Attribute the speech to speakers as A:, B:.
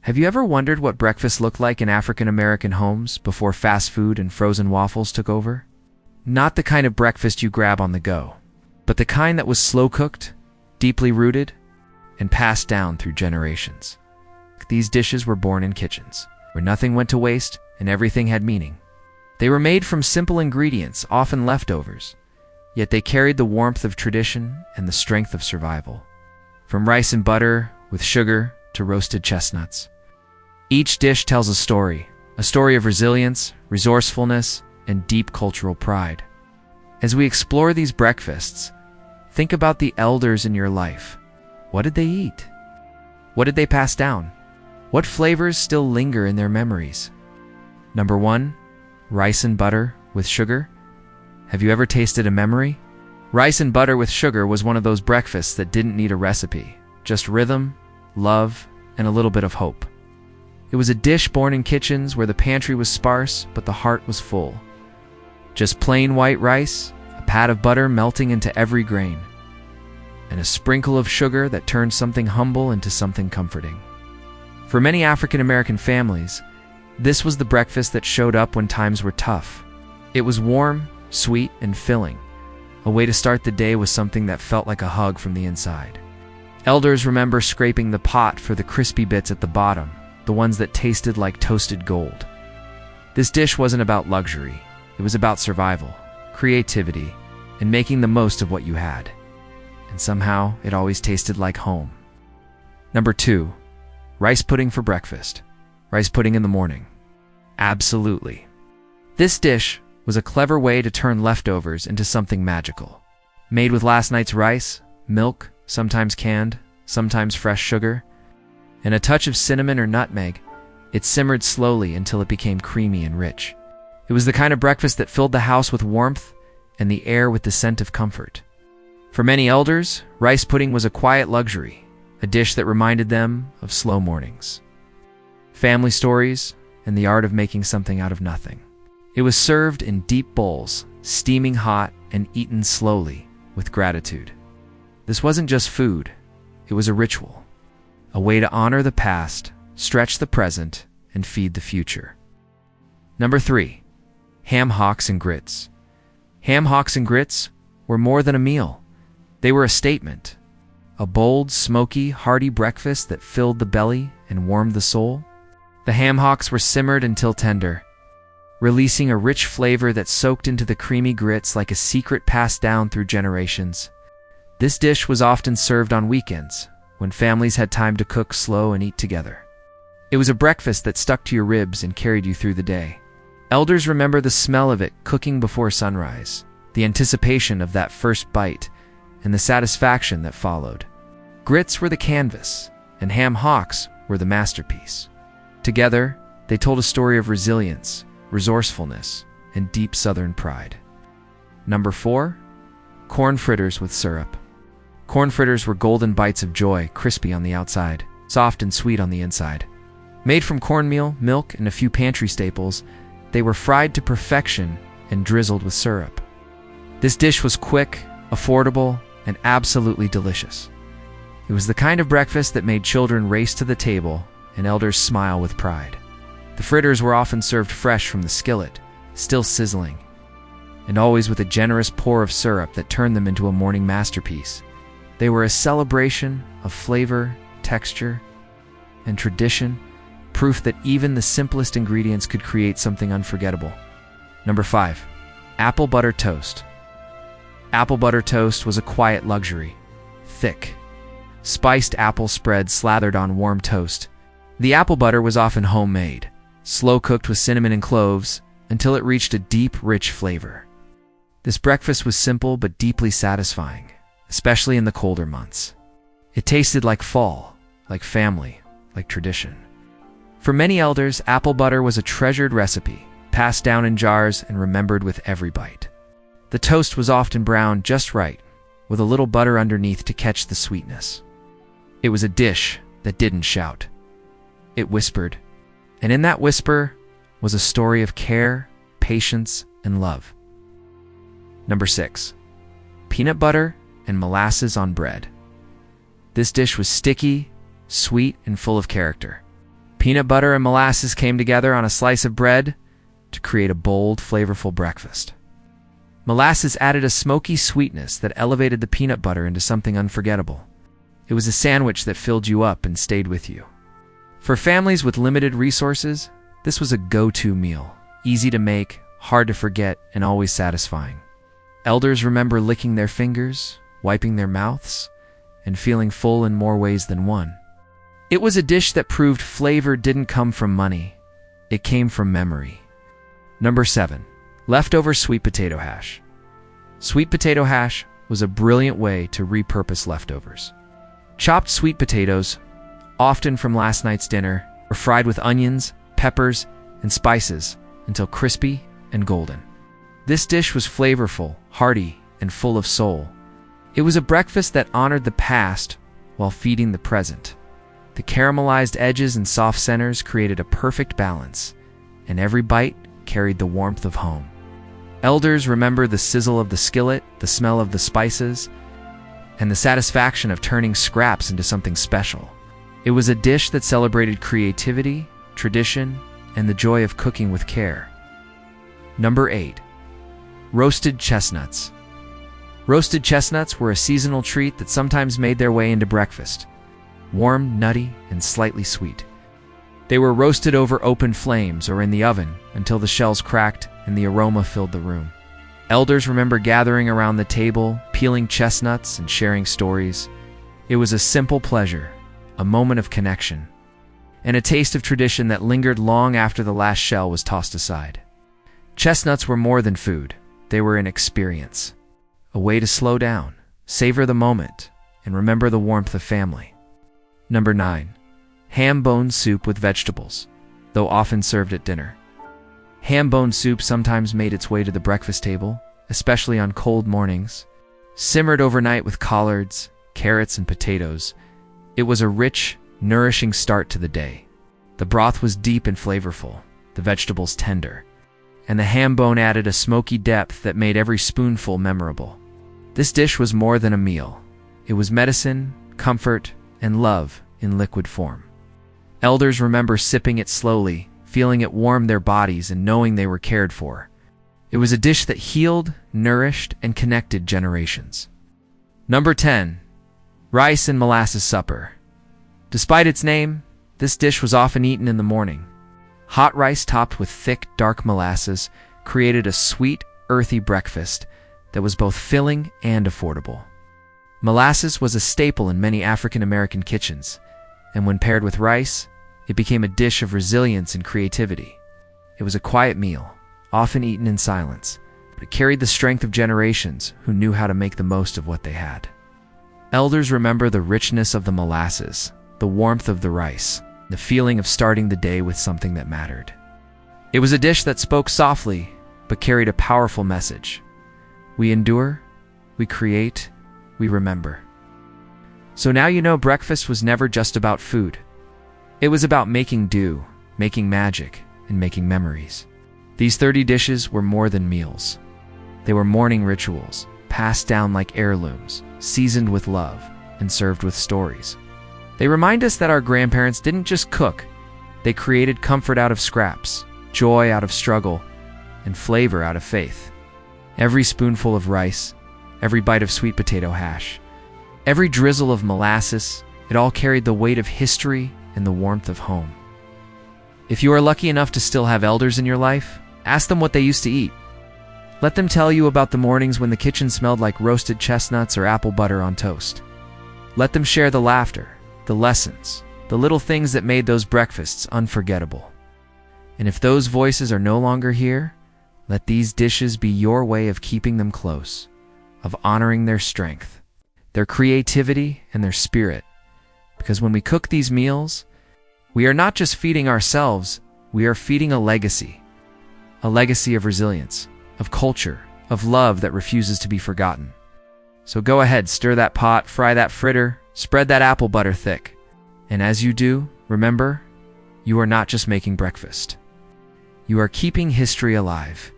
A: Have you ever wondered what breakfast looked like in African American homes before fast food and frozen waffles took over? Not the kind of breakfast you grab on the go, but the kind that was slow-cooked, deeply rooted, and passed down through generations. These dishes were born in kitchens, where nothing went to waste and everything had meaning. They were made from simple ingredients, often leftovers, yet they carried the warmth of tradition and the strength of survival. From rice and butter with sugar to roasted chestnuts. Each dish tells a story of resilience, resourcefulness, and deep cultural pride. As we explore these breakfasts, think about the elders in your life. What did they eat? What did they pass down? What flavors still linger in their memories? Number 1, rice and butter with sugar. Have you ever tasted a memory? Rice and butter with sugar was one of those breakfasts that didn't need a recipe, just rhythm, love, and a little bit of hope. It was a dish born in kitchens where the pantry was sparse, but the heart was full. Just plain white rice, a pat of butter melting into every grain, and a sprinkle of sugar that turned something humble into something comforting. For many African American families, this was the breakfast that showed up when times were tough. It was warm, sweet, and filling, a way to start the day with something that felt like a hug from the inside. Elders remember scraping the pot for the crispy bits at the bottom, the ones that tasted like toasted gold. This dish wasn't about luxury. It was about survival, creativity, and making the most of what you had. And somehow, it always tasted like home. Number 2, rice pudding for breakfast. Rice pudding in the morning. Absolutely. This dish was a clever way to turn leftovers into something magical. Made with last night's rice, milk, sometimes canned, sometimes fresh sugar, and a touch of cinnamon or nutmeg, it simmered slowly until it became creamy and rich. It was the kind of breakfast that filled the house with warmth and the air with the scent of comfort. For many elders, rice pudding was a quiet luxury, a dish that reminded them of slow mornings, family stories, and the art of making something out of nothing. It was served in deep bowls, steaming hot and eaten slowly with gratitude. This wasn't just food, it was a ritual, a way to honor the past, stretch the present, and feed the future. Number 3, ham hocks and grits. Ham hocks and grits were more than a meal. They were a statement, a bold, smoky, hearty breakfast that filled the belly and warmed the soul. The ham hocks were simmered until tender, releasing a rich flavor that soaked into the creamy grits like a secret passed down through generations. This dish was often served on weekends, when families had time to cook slow and eat together. It was a breakfast that stuck to your ribs and carried you through the day. Elders remember the smell of it cooking before sunrise, the anticipation of that first bite, and the satisfaction that followed. Grits were the canvas, and ham hocks were the masterpiece. Together, they told a story of resilience, resourcefulness, and deep Southern pride. Number 4, corn fritters with syrup. Corn fritters were golden bites of joy, crispy on the outside, soft and sweet on the inside. Made from cornmeal, milk, and a few pantry staples, they were fried to perfection and drizzled with syrup. This dish was quick, affordable, and absolutely delicious. It was the kind of breakfast that made children race to the table and elders smile with pride. The fritters were often served fresh from the skillet, still sizzling, and always with a generous pour of syrup that turned them into a morning masterpiece. They were a celebration of flavor, texture, and tradition, proof that even the simplest ingredients could create something unforgettable. Number 5, apple butter toast. Apple butter toast was a quiet luxury. Thick, spiced apple spread slathered on warm toast. The apple butter was often homemade, slow-cooked with cinnamon and cloves until it reached a deep, rich flavor. This breakfast was simple but deeply satisfying, especially in the colder months. It tasted like fall, like family, like tradition. For many elders, apple butter was a treasured recipe, passed down in jars and remembered with every bite. The toast was often browned just right, with a little butter underneath to catch the sweetness. It was a dish that didn't shout. It whispered, and in that whisper was a story of care, patience, and love. Number 6, peanut butter and molasses on bread. This dish was sticky, sweet, and full of character. Peanut butter and molasses came together on a slice of bread to create a bold, flavorful breakfast. Molasses added a smoky sweetness that elevated the peanut butter into something unforgettable. It was a sandwich that filled you up and stayed with you. For families with limited resources, this was a go-to meal, easy to make, hard to forget, and always satisfying. Elders remember licking their fingers, wiping their mouths, and feeling full in more ways than one. It was a dish that proved flavor didn't come from money. It came from memory. Number 7. Leftover sweet potato hash. Sweet potato hash was a brilliant way to repurpose leftovers. Chopped sweet potatoes, often from last night's dinner, were fried with onions, peppers, and spices until crispy and golden. This dish was flavorful, hearty, and full of soul. It was a breakfast that honored the past while feeding the present. The caramelized edges and soft centers created a perfect balance, and every bite carried the warmth of home. Elders remember the sizzle of the skillet, the smell of the spices, and the satisfaction of turning scraps into something special. It was a dish that celebrated creativity, tradition, and the joy of cooking with care. Number 8. Roasted chestnuts. Roasted chestnuts were a seasonal treat that sometimes made their way into breakfast. Warm, nutty, and slightly sweet. They were roasted over open flames or in the oven until the shells cracked and the aroma filled the room. Elders remember gathering around the table, peeling chestnuts and sharing stories. It was a simple pleasure, a moment of connection, and a taste of tradition that lingered long after the last shell was tossed aside. Chestnuts were more than food. They were an experience, a way to slow down, savor the moment, and remember the warmth of family. Number 9. Ham bone soup with vegetables, though often served at dinner. Ham bone soup sometimes made its way to the breakfast table, especially on cold mornings. Simmered overnight with collards, carrots, and potatoes, it was a rich, nourishing start to the day. The broth was deep and flavorful, the vegetables tender, and the ham bone added a smoky depth that made every spoonful memorable. This dish was more than a meal. It was medicine, comfort, and love in liquid form. Elders remember sipping it slowly, feeling it warm their bodies and knowing they were cared for. It was a dish that healed, nourished, and connected generations. Number 10. Rice and molasses supper. Despite its name, this dish was often eaten in the morning. Hot rice topped with thick, dark molasses created a sweet, earthy breakfast that was both filling and affordable. Molasses was a staple in many African American kitchens, and when paired with rice, it became a dish of resilience and creativity. It was a quiet meal, often eaten in silence, but it carried the strength of generations who knew how to make the most of what they had. Elders remember the richness of the molasses, the warmth of the rice, the feeling of starting the day with something that mattered. It was a dish that spoke softly, but carried a powerful message. We endure, we create, we remember. So now you know breakfast was never just about food. It was about making do, making magic, and making memories. These 30 dishes were more than meals. They were morning rituals, passed down like heirlooms, seasoned with love, and served with stories. They remind us that our grandparents didn't just cook, they created comfort out of scraps, joy out of struggle, and flavor out of faith. Every spoonful of rice, every bite of sweet potato hash, every drizzle of molasses, it all carried the weight of history and the warmth of home. If you are lucky enough to still have elders in your life, ask them what they used to eat. Let them tell you about the mornings when the kitchen smelled like roasted chestnuts or apple butter on toast. Let them share the laughter, the lessons, the little things that made those breakfasts unforgettable. And if those voices are no longer here, let these dishes be your way of keeping them close, of honoring their strength, their creativity, and their spirit. Because when we cook these meals, we are not just feeding ourselves, we are feeding a legacy of resilience, of culture, of love that refuses to be forgotten. So go ahead, stir that pot, fry that fritter, spread that apple butter thick. And as you do, remember, you are not just making breakfast. You are keeping history alive.